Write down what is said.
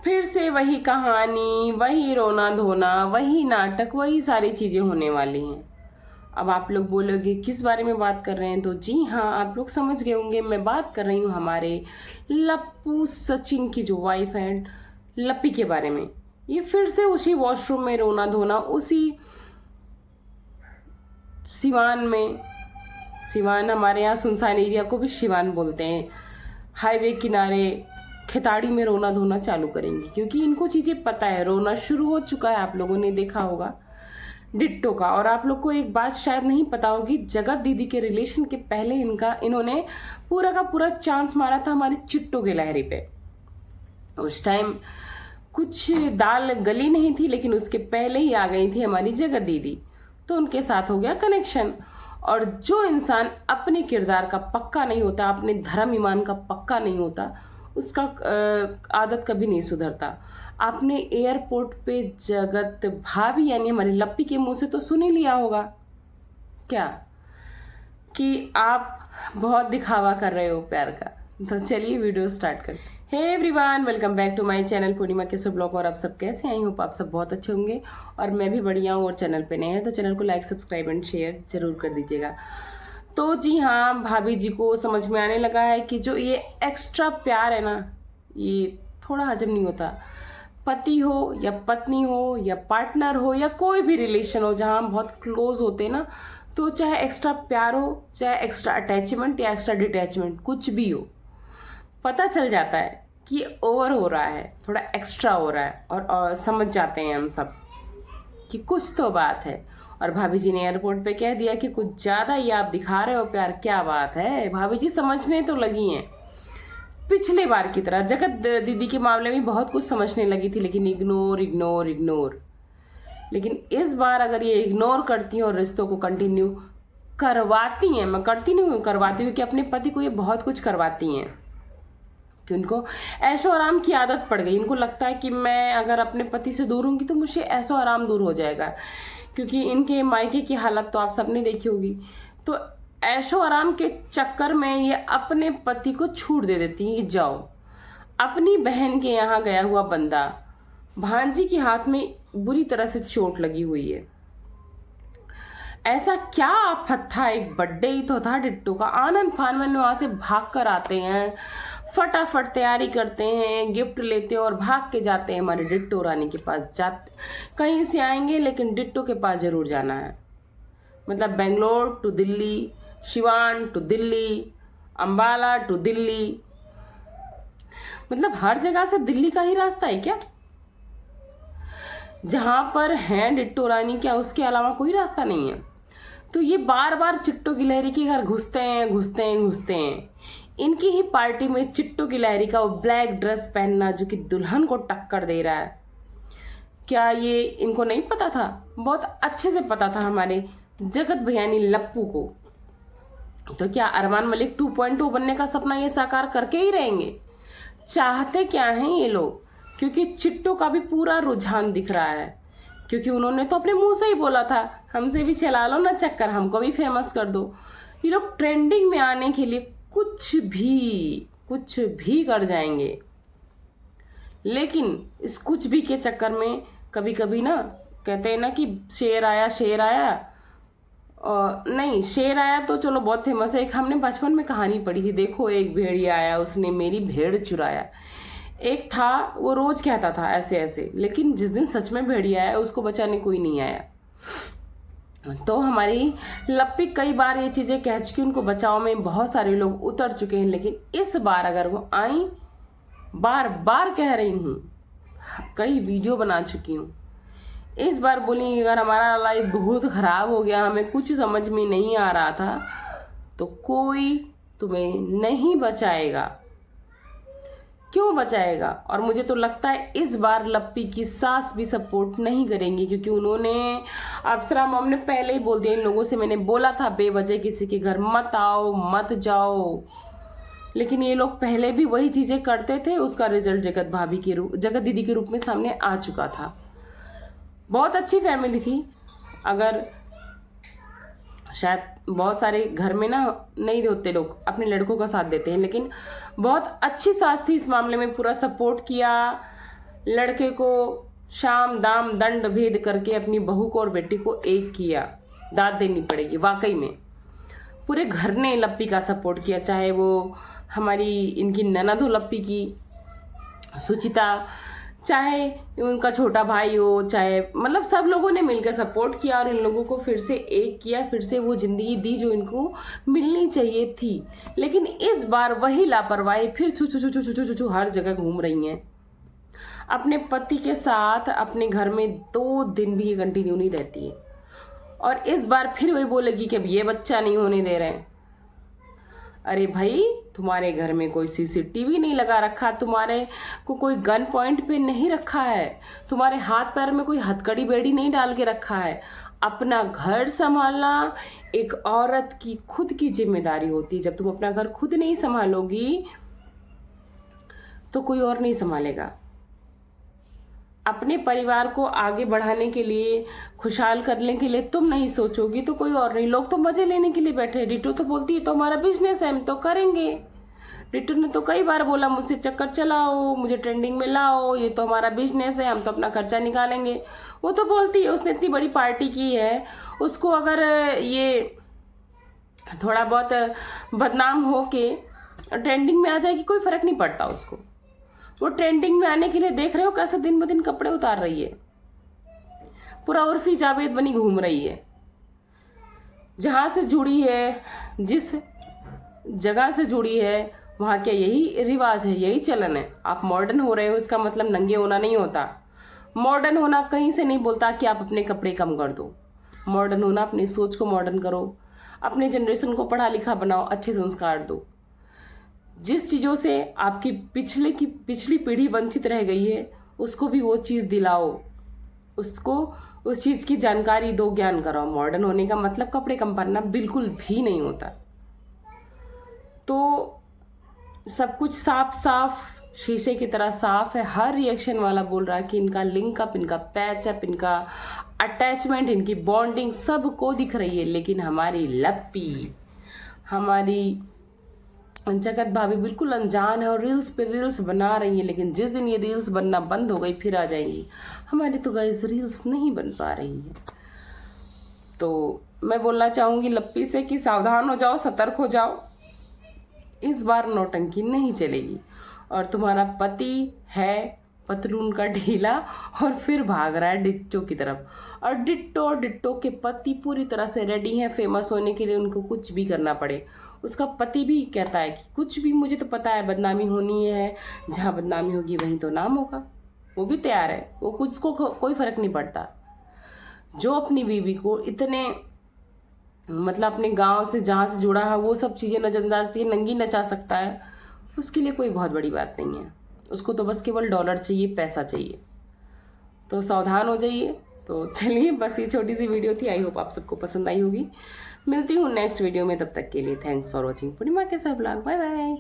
फिर से वही कहानी, वही रोना धोना, वही नाटक, वही सारी चीज़ें होने वाली हैं। अब आप लोग बोलोगे किस बारे में बात कर रहे हैं, तो जी हाँ, आप लोग समझ गए होंगे। मैं बात कर रही हूँ हमारे लप्पू सचिन की जो वाइफ है लप्पी के बारे में। ये फिर से उसी वॉशरूम में रोना धोना, उसी सिवान में, सिवान हमारे यहाँ सुनसान एरिया को भी सिवान बोलते हैं, हाईवे किनारे खेताड़ी में रोना धोना चालू करेंगी, क्योंकि इनको चीज़ें पता है। रोना शुरू हो चुका है, आप लोगों ने देखा होगा डिट्टो का। और आप लोग को एक बात शायद नहीं पता होगी, जगत दीदी के रिलेशन के पहले इन्होंने पूरा का पूरा चांस मारा था हमारी चिट्टो के लहरी पे। उस टाइम कुछ दाल गली नहीं थी, लेकिन उसके पहले ही आ गई थी हमारी जगत दीदी, तो उनके साथ हो गया कनेक्शन। और जो इंसान अपने किरदार का पक्का नहीं होता, अपने धर्म ईमान का पक्का नहीं होता, उसका आदत कभी नहीं सुधरता। आपने एयरपोर्ट पे जगत भाभी यानी हमारी लप्पी के मुंह से तो सुन ही लिया होगा क्या, कि आप बहुत दिखावा कर रहे हो प्यार का। तो चलिए वीडियो स्टार्ट करते हैं। Hey everyone, welcome back to my channel Purnima के ब्लॉग। और आप सब कैसे हैं? आई होप आप सब बहुत अच्छे होंगे और मैं भी बढ़िया हूँ। और चैनल पे नए हैं तो चैनल को लाइक, सब्सक्राइब एंड शेयर जरूर कर दीजिएगा। तो जी हाँ, भाभी जी को समझ में आने लगा है कि जो ये एक्स्ट्रा प्यार है ना, ये थोड़ा हजम नहीं होता। पति हो या पत्नी हो या पार्टनर हो या कोई भी रिलेशन हो जहाँ हम बहुत क्लोज होते हैं ना, तो चाहे एक्स्ट्रा प्यार हो, चाहे एक्स्ट्रा अटैचमेंट या एक्स्ट्रा डिटैचमेंट, कुछ भी हो, पता चल जाता है कि ओवर हो रहा है, थोड़ा एक्स्ट्रा हो रहा है। और समझ जाते हैं हम सब कि कुछ तो बात है। और भाभी जी ने एयरपोर्ट पे कह दिया कि कुछ ज़्यादा ही आप दिखा रहे हो प्यार, क्या बात है। भाभी जी समझने तो लगी हैं, पिछले बार की तरह जगत दीदी के मामले में बहुत कुछ समझने लगी थी, लेकिन इग्नोर इग्नोर इग्नोर। लेकिन इस बार अगर ये इग्नोर करती हैं और रिश्तों को कंटिन्यू करवाती हैं, मैं करती नहीं हूँ, करवाती हूँ, कि अपने पति को ये बहुत कुछ करवाती हैं, कि उनको ऐशो आराम की आदत पड़ गई। इनको लगता है कि मैं अगर अपने पति से दूर होंगी तो मुझे ऐशो आराम दूर हो जाएगा, क्योंकि इनके मायके की हालत तो आप सबने देखी होगी। तो ऐशो आराम के चक्कर में ये अपने पति को छूट दे देती हैं कि जाओ। अपनी बहन के यहाँ गया हुआ बंदा, भांजी के हाथ में बुरी तरह से चोट लगी हुई है। ऐसा क्या आफत था, एक बर्थडे ही तो था डिट्टो का, आनंद फानन वहां से भाग कर आते हैं, फटाफट तैयारी करते हैं, गिफ्ट लेते हैं और भाग के जाते हैं हमारे डिट्टो रानी के पास। जाते कहीं से आएंगे लेकिन डिट्टो के पास जरूर जाना है। मतलब Bangalore to Delhi, Siwan to Delhi, Ambala to Delhi, मतलब हर जगह से दिल्ली का ही रास्ता है क्या? जहां पर है डिट्टो रानी, क्या उसके अलावा कोई रास्ता नहीं है? तो ये बार बार चिट्टो गिलहरी के घर घुसते हैं घुसते हैं घुसते हैं। इनकी ही पार्टी में चिट्टो गिलहरी का वो ब्लैक ड्रेस पहनना, जो कि दुल्हन को टक्कर दे रहा है, क्या ये इनको नहीं पता था? बहुत अच्छे से पता था हमारे जगत भैयानी लप्पू को। तो क्या अरमान मलिक 2.0 बनने का सपना ये साकार करके ही रहेंगे? चाहते क्या हैं ये लोग? क्योंकि चिट्टो का भी पूरा रुझान दिख रहा है, क्योंकि उन्होंने तो अपने मुंह से ही बोला था, हमसे भी चला लो ना चक्कर, हमको भी फेमस कर दो। ये लोग ट्रेंडिंग में आने के लिए कुछ भी कर जाएंगे। लेकिन इस कुछ भी के चक्कर में कभी कभी ना, कहते हैं ना कि शेर आया शेर आया, नहीं शेर आया तो चलो बहुत फेमस है। एक हमने बचपन में कहानी पढ़ी थी, देखो एक भेड़िया आया, उसने मेरी भेड़ चुराया। एक था वो रोज कहता था ऐसे ऐसे, लेकिन जिस दिन सच में भेड़िया आया उसको बचाने कोई नहीं आया। तो हमारी लप्पी कई बार ये चीजें कह चुकी, उनको बचाव में बहुत सारे लोग उतर चुके हैं, लेकिन इस बार अगर वो आई, बार बार कह रही हूँ, कई वीडियो बना चुकी हूँ, इस बार बोली अगर हमारा लाइफ बहुत खराब हो गया, हमें कुछ समझ में नहीं आ रहा था, तो कोई तुम्हें नहीं बचाएगा। क्यों बचाएगा? और मुझे तो लगता है इस बार लप्पी की सास भी सपोर्ट नहीं करेंगी, क्योंकि उन्होंने, अप्सरा मॉम ने पहले ही बोल दिया इन लोगों से, मैंने बोला था बेवजह किसी के घर मत आओ मत जाओ, लेकिन ये लोग पहले भी वही चीजें करते थे। उसका रिजल्ट जगत दीदी के रूप में सामने आ चुका था। बहुत अच्छी फैमिली थी। अगर शायद बहुत सारे घर में ना नहीं होते, लोग अपने लड़कों का साथ देते हैं, लेकिन बहुत अच्छी सास थी, इस मामले में पूरा सपोर्ट किया, लड़के को शाम दाम दंड भेद करके अपनी बहू को और बेटी को एक किया, दाद देनी पड़ेगी। वाकई में पूरे घर ने लप्पी का सपोर्ट किया, चाहे वो हमारी इनकी ननद हो लप्पी की सुचिता, चाहे उनका छोटा भाई हो, चाहे मतलब सब लोगों ने मिलकर सपोर्ट किया और इन लोगों को फिर से एक किया, फिर से वो ज़िंदगी दी जो इनको मिलनी चाहिए थी। लेकिन इस बार वही लापरवाही फिर छू छू छू छू छू छू छू हर जगह घूम रही हैं। अपने पति के साथ अपने घर में 2 दिन भी ये कंटिन्यू नहीं रहती है और इस बार फिर वही बोलेगी कि अब ये बच्चा नहीं होने दे रहे हैं। अरे भाई, तुम्हारे घर में कोई सीसीटीवी नहीं लगा रखा, तुम्हारे को कोई गन पॉइंट पे नहीं रखा है, तुम्हारे हाथ पैर में कोई हथकड़ी बेड़ी नहीं डाल के रखा है। अपना घर संभालना एक औरत की खुद की जिम्मेदारी होती है। जब तुम अपना घर खुद नहीं संभालोगी तो कोई और नहीं संभालेगा। अपने परिवार को आगे बढ़ाने के लिए, खुशहाल करने के लिए तुम नहीं सोचोगी तो कोई और नहीं। लोग तो मजे लेने के लिए बैठे हैं। डिटो तो बोलती है तो हमारा बिजनेस है, हम तो करेंगे। डिटो ने तो कई बार बोला मुझसे चक्कर चलाओ, मुझे ट्रेंडिंग में लाओ, ये तो हमारा बिजनेस है, हम तो अपना खर्चा निकालेंगे। वो तो बोलती है, उसने इतनी बड़ी पार्टी की है, उसको अगर ये थोड़ा बहुत बदनाम हो के ट्रेंडिंग में आ जाएगी कोई फर्क नहीं पड़ता उसको। वो ट्रेंडिंग में आने के लिए देख रहे हो कैसे दिन ब दिन कपड़े उतार रही है, पूरा उर्फी जावेद बनी घूम रही है। जहां से जुड़ी है, जिस जगह से जुड़ी है, वहां क्या यही रिवाज है, यही चलन है। आप मॉडर्न हो रहे हो इसका मतलब नंगे होना नहीं होता। मॉडर्न होना कहीं से नहीं बोलता कि आप अपने कपड़े कम कर दो। मॉडर्न होना अपनी सोच को मॉडर्न करो, अपने जनरेशन को पढ़ा लिखा बनाओ, अच्छे संस्कार दो। जिस चीज़ों से आपकी पिछली पीढ़ी वंचित रह गई है उसको भी वो चीज़ दिलाओ, उसको उस चीज़ की जानकारी दो, ज्ञान कराओ। मॉडर्न होने का मतलब कपड़े कम पहनना बिल्कुल भी नहीं होता। तो सब कुछ साफ साफ शीशे की तरह साफ है। हर रिएक्शन वाला बोल रहा है कि इनका लिंकअप, इनका पैचअप, इनका अटैचमेंट, इनकी बॉन्डिंग सबको दिख रही है। लेकिन हमारी लप्पी, हमारी जगत भाभी बिल्कुल अनजान है और रील्स पे रील्स बना रही है। लेकिन जिस दिन ये रील्स बनना बंद हो गई फिर आ जाएंगी। हमारी तो गाइस रील्स नहीं बन पा रही है। तो मैं बोलना चाहूँगी लप्पी से कि सावधान हो जाओ, सतर्क हो जाओ, इस बार नौटंकी नहीं चलेगी। और तुम्हारा पति है पतलून का ढीला और फिर भाग रहा है डिट्टो की तरफ। और डिट्टो के पति पूरी तरह से रेडी हैं फेमस होने के लिए, उनको कुछ भी करना पड़े। उसका पति भी कहता है कि कुछ भी, मुझे तो पता है बदनामी होनी है, जहाँ बदनामी होगी वहीं तो नाम होगा। वो भी तैयार है, वो कुछ को कोई फर्क नहीं पड़ता। जो अपनी बीवी को इतने मतलब अपने गांव से जहाँ से जुड़ा है वो सब चीज़ें नजरअंदाज करके नंगी नचा सकता है, उसके लिए कोई बहुत बड़ी बात नहीं है। उसको तो बस केवल डॉलर चाहिए, पैसा चाहिए। तो सावधान हो जाइए। तो चलिए, बस ये छोटी सी वीडियो थी। आई होप आप सबको पसंद आई होगी। मिलती हूँ नेक्स्ट वीडियो में, तब तक के लिए थैंक्स फॉर वॉचिंग पूर्णिमा के सब ब्लॉग। Bye bye.